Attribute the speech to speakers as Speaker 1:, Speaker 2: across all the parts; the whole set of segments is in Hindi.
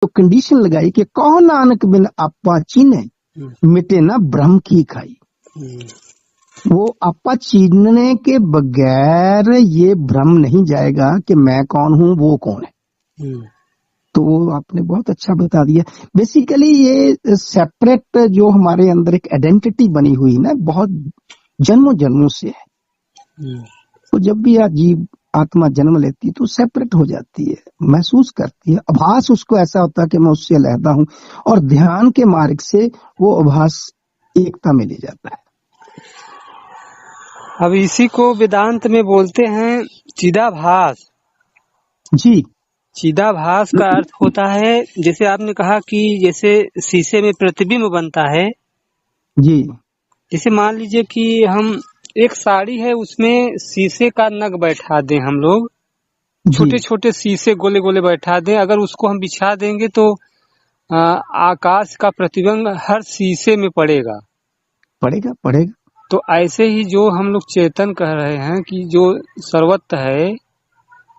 Speaker 1: तो कंडीशन लगाई कि कहो नानक बिन आपा चीने मिटे ना ब्रह्म की खाई। वो आपा चीनने के बगैर ये भ्रम नहीं जाएगा कि मैं कौन हूँ वो कौन है। तो वो आपने बहुत अच्छा बता दिया। बेसिकली ये सेपरेट जो हमारे अंदर एक आइडेंटिटी बनी हुई ना, बहुत जन्मों जन्मों से है। तो जब भी जीव आत्मा जन्म लेती है तो सेपरेट हो जाती है, महसूस करती है, आभास उसको ऐसा होता है कि मैं उससे अलहदा हूँ, और ध्यान के मार्ग से वो आभास एकता में ले जाता है।
Speaker 2: अब इसी को वेदांत में बोलते हैं चिदाभास।
Speaker 1: जी,
Speaker 2: चिदाभास का अर्थ होता है, जैसे आपने कहा कि जैसे शीशे में प्रतिबिंब बनता है
Speaker 1: जी,
Speaker 2: जैसे मान लीजिए कि हम एक साड़ी है उसमें शीशे का नग बैठा दें, हम लोग छोटे छोटे शीशे गोले गोले बैठा दें, अगर उसको हम बिछा देंगे तो आकाश का प्रतिबिंब हर शीशे में पड़ेगा।
Speaker 1: पड़ेगा पड़ेगा।
Speaker 2: तो ऐसे ही जो हम लोग चेतन कह रहे हैं कि जो सर्वत्र है,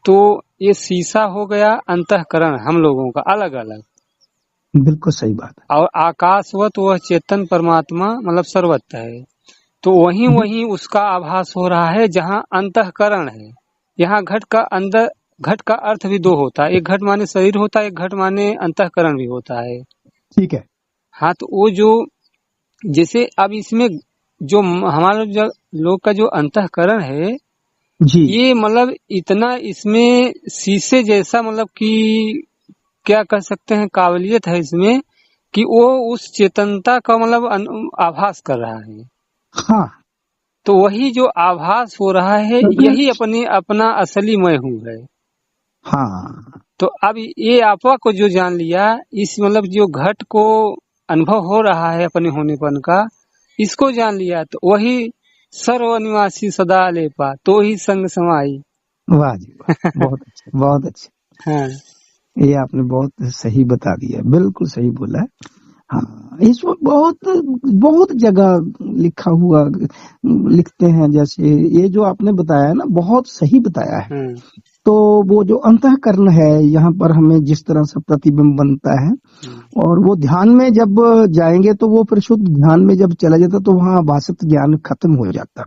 Speaker 2: तो ये शीशा हो गया अंतःकरण हम लोगों का अलग अलग।
Speaker 1: बिल्कुल सही बात है।
Speaker 2: और आकाशवत वह चेतन परमात्मा मतलब सर्वत्र है, तो वहीं वहीं उसका आभास हो रहा है जहाँ अंतःकरण है। यहाँ घट का अंदर, घट का अर्थ भी दो होता है, एक घट माने शरीर होता है, एक घट माने अंतःकरण भी होता है।
Speaker 1: ठीक है।
Speaker 2: हाँ, तो वो जो जैसे अब इसमें जो हमारे लोग का जो अंतःकरण है
Speaker 1: जी,
Speaker 2: ये मतलब इतना इसमें शीशे जैसा मतलब कि क्या कह सकते हैं काबिलियत है इसमें कि वो उस चेतनता का मतलब आभास कर रहा है।
Speaker 1: हाँ,
Speaker 2: तो वही जो आभास हो रहा है यही अपना असली मैं हूँ है।
Speaker 1: हाँ,
Speaker 2: तो अब ये आपा को जो जान लिया, इस मतलब जो घट को अनुभव हो रहा है अपने होनेपन का, इसको जान लिया, तो वही सर्वनिवासी सदा लेपा तो ही संग समाई।
Speaker 1: वाह जी वाह, बहुत अच्छा बहुत अच्छा।
Speaker 2: हाँ,
Speaker 1: ये आपने बहुत सही बता दिया, बिल्कुल सही बोला है। हाँ, इसमें बहुत बहुत जगह लिखा हुआ लिखते हैं, जैसे ये जो आपने बताया ना बहुत सही बताया है। तो वो जो अंतःकरण है, यहाँ पर हमें जिस तरह से प्रतिबिंब बनता है, और वो ध्यान में जब जाएंगे तो वो फिर शुद्ध ध्यान में जब चला जाता तो वहाँ भाषित ज्ञान खत्म हो जाता,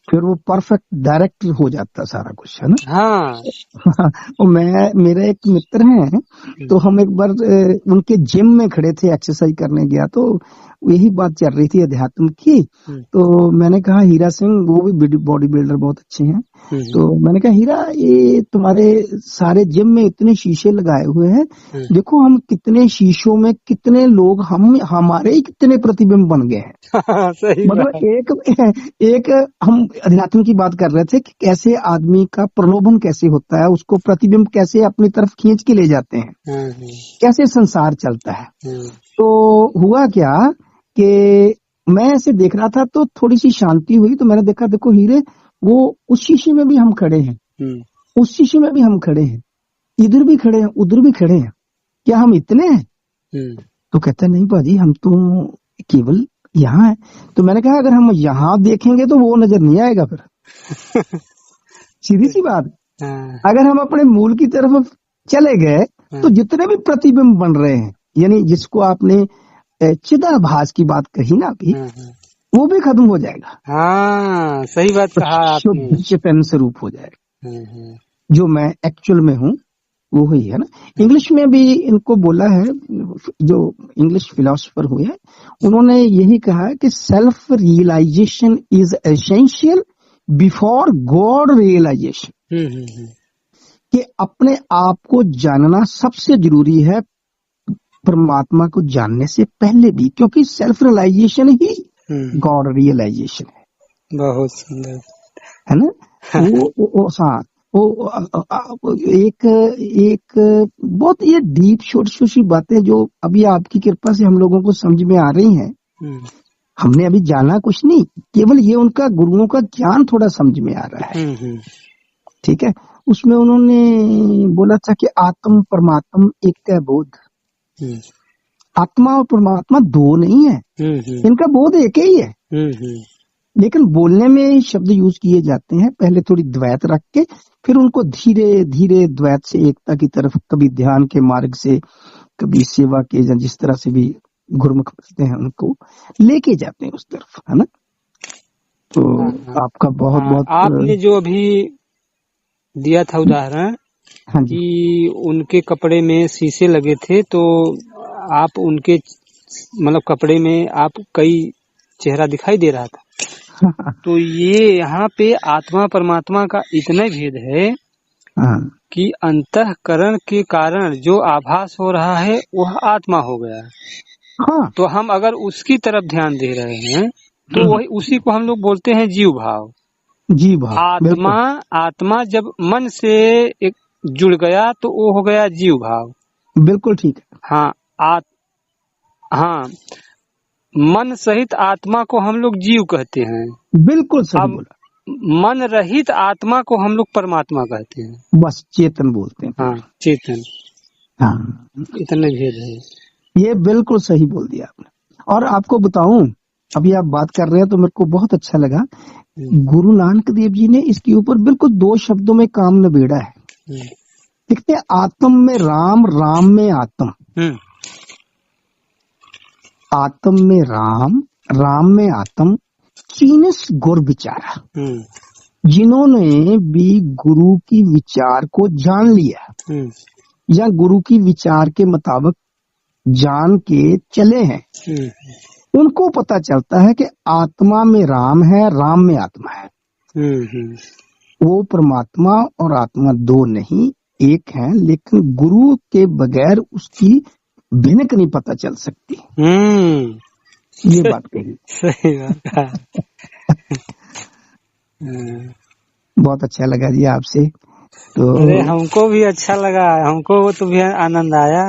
Speaker 1: फिर वो परफेक्ट डायरेक्ट हो जाता सारा कुछ, है ना।
Speaker 2: हाँ।
Speaker 1: और मेरा एक मित्र है, तो हम एक बार उनके जिम में खड़े थे, एक्सरसाइज करने गया, तो यही बात चल रही थी अध्यात्म की। तो मैंने कहा हीरा सिंह, वो भी बॉडी बिल्डर बहुत अच्छे हैं, तो मैंने कहा हीरा, ये तुम्हारे सारे जिम में इतने शीशे लगाए हुए हैं, देखो हम कितने शीशों में कितने लोग हमारे ही कितने प्रतिबिंब बन गए हैं।
Speaker 2: सही
Speaker 1: मतलब एक हम अध्यात्म की बात कर रहे थे कि कैसे आदमी का प्रलोभन कैसे होता है, उसको प्रतिबिंब कैसे अपनी तरफ खींच के ले जाते हैं, कैसे संसार चलता है। तो हुआ क्या कि मैं ऐसे देख रहा था तो थोड़ी सी शांति हुई, तो मैंने देखा देखो हीरे, वो उस शीशे में भी हम खड़े हैं, उस शीशे में भी हम खड़े हैं, इधर भी खड़े हैं, उधर भी खड़े हैं, क्या हम इतने हैं? तो कहते नहीं भाजी, हम तो केवल यहाँ है। तो मैंने कहा अगर हम यहाँ देखेंगे तो वो नजर नहीं आएगा फिर। सीधी सी बात। अगर हम अपने मूल की तरफ चले गए तो जितने भी प्रतिबिंब बन रहे हैं, यानी जिसको आपने चिदाभास की बात कही ना अभी, वो भी खत्म हो जाएगा।
Speaker 2: हाँ, सही बात कहा आपने।
Speaker 1: शुद्ध चेतन स्वरूप हो जाएगा, जो मैं एक्चुअल में हूँ वो ही है ना। इंग्लिश में भी इनको बोला है, जो इंग्लिश फिलोसोफर हुए हैं उन्होंने यही कहा है कि self realization is essential before God realization, कि अपने आप को जानना सबसे जरूरी है परमात्मा को जानने से पहले भी, क्योंकि सेल्फ रियलाइजेशन ही गॉड रियलाइजेशन है।
Speaker 2: बहुत सुंदर
Speaker 1: है ना। वो एक बहुत ये डीप छोटी छोटी बातें जो अभी आपकी कृपा से हम लोगों को समझ में आ रही हैं। हमने अभी जाना कुछ नहीं, केवल ये उनका गुरुओं का ज्ञान थोड़ा समझ में आ रहा है। ठीक है। उसमें उन्होंने बोला था कि आत्म परमात्म एक है बोध, आत्मा और परमात्मा दो नहीं है, इनका बोध एक ही है। लेकिन बोलने में शब्द यूज किए जाते हैं, पहले थोड़ी द्वैत रख के, फिर उनको धीरे धीरे द्वैत से एकता की तरफ, कभी ध्यान के मार्ग से, कभी सेवा के, जिस तरह से भी गुरुमुख बोलते हैं उनको लेके जाते हैं उस तरफ, है ना। तो आपका बहुत बहुत
Speaker 2: आपने जो अभी दिया था उदाहरण,
Speaker 1: हाँ जी,
Speaker 2: कि उनके कपड़े में शीशे लगे थे, तो आप उनके मतलब कपड़े में आप कई चेहरा दिखाई दे रहा था। तो ये यहाँ पे आत्मा परमात्मा का इतना भेद है कि अंतःकरण के कारण जो आभास हो रहा है वह आत्मा हो गया।
Speaker 1: हाँ।
Speaker 2: तो हम अगर उसकी तरफ ध्यान दे रहे हैं तो वही उसी को हम लोग बोलते हैं जीव भाव।
Speaker 1: जीव भाव,
Speaker 2: आत्मा जब मन से एक जुड़ गया तो वो हो गया जीव भाव।
Speaker 1: बिल्कुल ठीक है।
Speaker 2: हाँ, हाँ, मन सहित आत्मा को हम लोग जीव कहते हैं।
Speaker 1: बिल्कुल सही बोला।
Speaker 2: मन रहित आत्मा को हम लोग परमात्मा कहते हैं,
Speaker 1: बस चेतन बोलते हैं।
Speaker 2: हाँ, चेतन।
Speaker 1: हाँ,
Speaker 2: इतना भेद है।
Speaker 1: ये बिल्कुल सही बोल दिया आपने। और आपको बताऊं, अभी आप बात कर रहे हैं तो मेरे को बहुत अच्छा लगा, गुरु नानक देव जी ने इसके ऊपर बिल्कुल 2 शब्दों में काम निबेड़ा है। देखते हैं, आत्म में राम, राम में आत्म। आत्म में राम, राम में आत्म, चीनस गुर विचारा। जिन्होंने भी गुरु की विचार को जान लिया या गुरु की विचार के मुताबिक जान के चले हैं, उनको पता चलता है कि आत्मा में राम है, राम में आत्मा है। वो परमात्मा और आत्मा 2 नहीं, एक है, लेकिन गुरु के बगैर उसकी भिनक नहीं पता चल सकती। ये बात कही।
Speaker 2: सही बात।
Speaker 1: बहुत अच्छा लगा जी आपसे। तो
Speaker 2: अरे हमको भी अच्छा लगा, हमको तो भी आनंद आया।